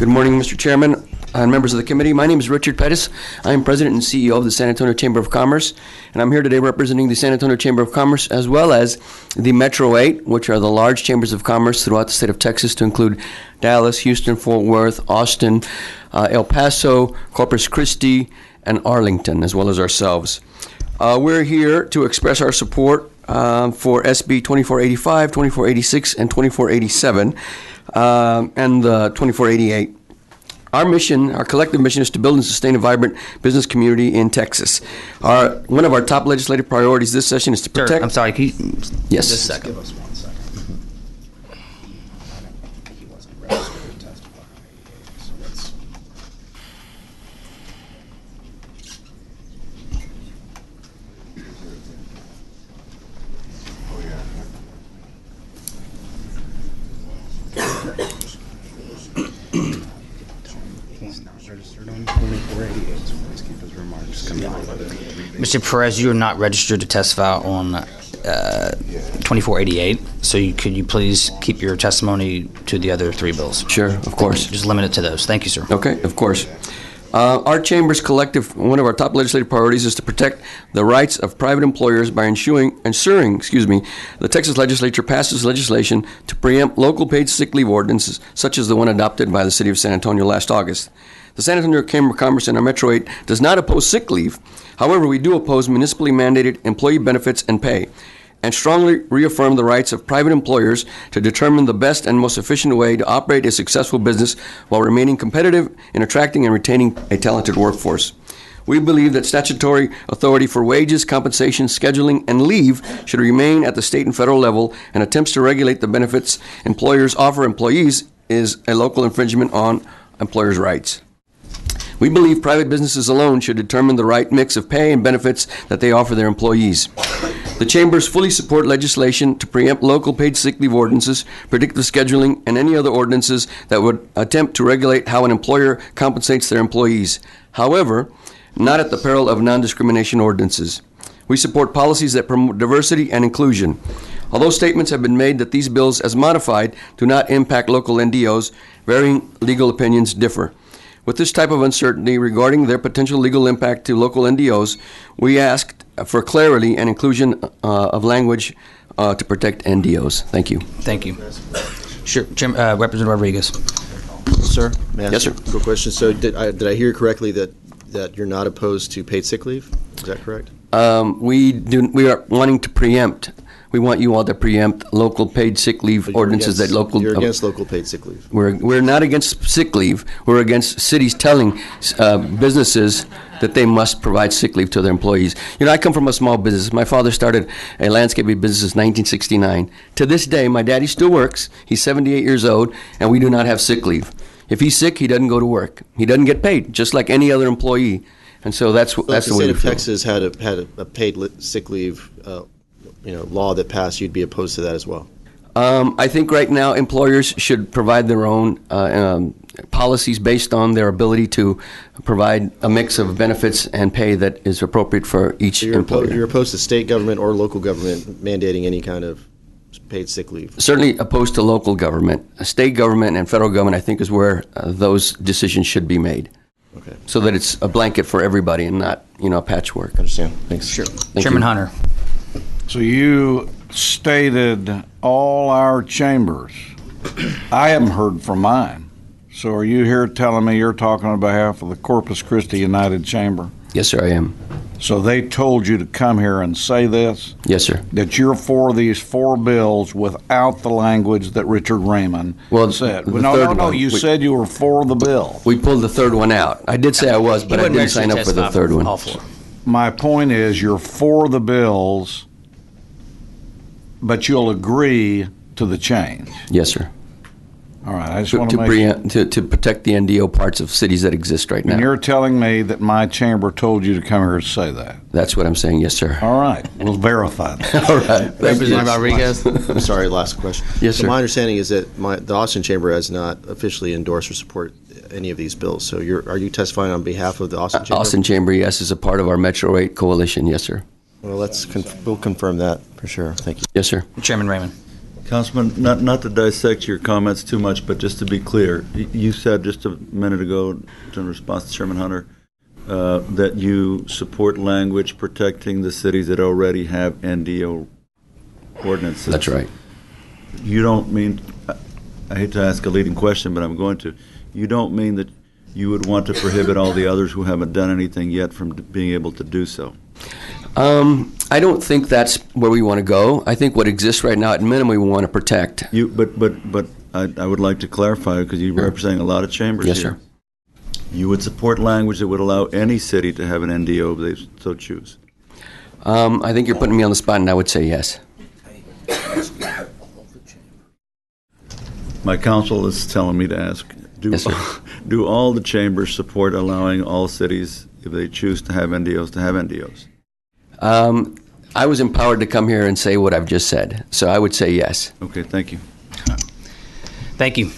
Good morning, Mr. Chairman and members of the committee. My name is Richard Perez. I am President and CEO of the San Antonio Chamber of Commerce, and I'm here today representing the San Antonio Chamber of Commerce as well as the Metro 8, which are the large chambers of commerce throughout the state of Texas, to include Dallas, Houston, Fort Worth, Austin, El Paso, Corpus Christi, and Arlington, as well as ourselves. We're here to express our support for SB 2485, 2486, and 2487, and 2488. Our mission, our collective mission, is to build and sustain a vibrant business community in Texas. One of our top legislative priorities this session is to protect... Sir, I'm sorry, can you... Yes. Just a second. Give us 1 second. He wasn't registered to testify, so let's... He's not registered on 2488, so let's keep his remarks coming out. Mr. Perez, you are not registered to testify on 2488, so could you please keep your testimony to the other three bills? Sure, of course. Just limit it to those. Thank you, sir. Okay, of course. Our Chamber's collective, one of our top legislative priorities is to protect the rights of private employers by ensuring the Texas legislature passes legislation to preempt local paid sick leave ordinances, such as the one adopted by the City of San Antonio last August. The San Antonio Chamber of Commerce and our Metro 8 does not oppose sick leave. However, we do oppose municipally mandated employee benefits and pay, and strongly reaffirm the rights of private employers to determine the best and most efficient way to operate a successful business while remaining competitive in attracting and retaining a talented workforce. We believe that statutory authority for wages, compensation, scheduling, and leave should remain at the state and federal level, and attempts to regulate the benefits employers offer employees is a local infringement on employers' rights. We believe private businesses alone should determine the right mix of pay and benefits that they offer their employees. The Chambers fully support legislation to preempt local paid sick leave ordinances, predictive scheduling, and any other ordinances that would attempt to regulate how an employer compensates their employees. However, not at the peril of non-discrimination ordinances. We support policies that promote diversity and inclusion. Although statements have been made that these bills, as modified, do not impact local NDOs, varying legal opinions differ. With this type of uncertainty regarding their potential legal impact to local NDOs, we asked for clarity and inclusion of language to protect NDOs. Thank you. Thank you. Sure, Representative Rodriguez. Sir, may I ask Yes, sir. a quick question? So did I hear correctly that you're not opposed to paid sick leave? Is that correct? We are wanting to preempt. We want you all to preempt local paid sick leave ordinances that local... You're against local paid sick leave? We're not against sick leave. We're against cities telling businesses that they must provide sick leave to their employees. You know, I come from a small business. My father started a landscaping business in 1969. To this day, my daddy still works. He's 78 years old, and we do not have sick leave. If he's sick, he doesn't go to work. He doesn't get paid, just like any other employee. And so that's the way we feel. If the state of Texas had a paid sick leave law that passed, you'd be opposed to that as well? I think right now employers should provide their own policies based on their ability to provide a mix of benefits and pay that is appropriate for each employer. You're opposed to state government or local government mandating any kind of paid sick leave? Certainly opposed to local government. State government and federal government, I think, is where those decisions should be made. Okay. So that it's a blanket for everybody and not, a patchwork. Understand. Thanks. Sure. Thank Chairman you. Hunter. So you stated all our chambers. I haven't heard from mine. So are you here telling me you're talking on behalf of the Corpus Christi United Chamber? Yes, sir, I am. So they told you to come here and say this? Yes, sir. That you're for these four bills without the language that Richard Raymond said? No. You said you were for the bill. We pulled the third one out. I did say I was, but I didn't sign up for the third one. All four. My point is you're for the bills, but you'll agree to the change. Yes, sir. All right, I just want to make sure. To protect the NDO parts of cities that exist right now. And you're telling me that my chamber told you to come here to say that? That's what I'm saying, yes, sir. All right, we'll verify that. All right. Representative Rodriguez. I'm sorry, last question. Yes, so sir. my understanding is that the Austin Chamber has not officially endorsed or support any of these bills. So are you testifying on behalf of the Austin Chamber? Austin Chamber, yes, is a part of our Metro 8 coalition, yes, sir. Well, we'll confirm that for sure. Thank you. Yes, sir. Chairman Raymond. Councilman, not to dissect your comments too much, but just to be clear, you said just a minute ago, in response to Chairman Hunter, that you support language protecting the cities that already have NDO ordinances. That's right. You don't mean, I hate to ask a leading question, but I'm going to, you don't mean that you would want to prohibit all the others who haven't done anything yet from being able to do so? I don't think that's where we want to go. I think what exists right now, at minimum, we want to protect. But I would like to clarify, because you're representing a lot of chambers Yes, here. sir. You would support language that would allow any city to have an NDO if they so choose? I think you're putting me on the spot, and I would say yes. My counsel is telling me to ask, Yes, sir. do all the chambers support allowing all cities, if they choose to have NDOs, to have NDOs? I was empowered to come here and say what I've just said, so I would say yes. Okay, thank you. Thank you.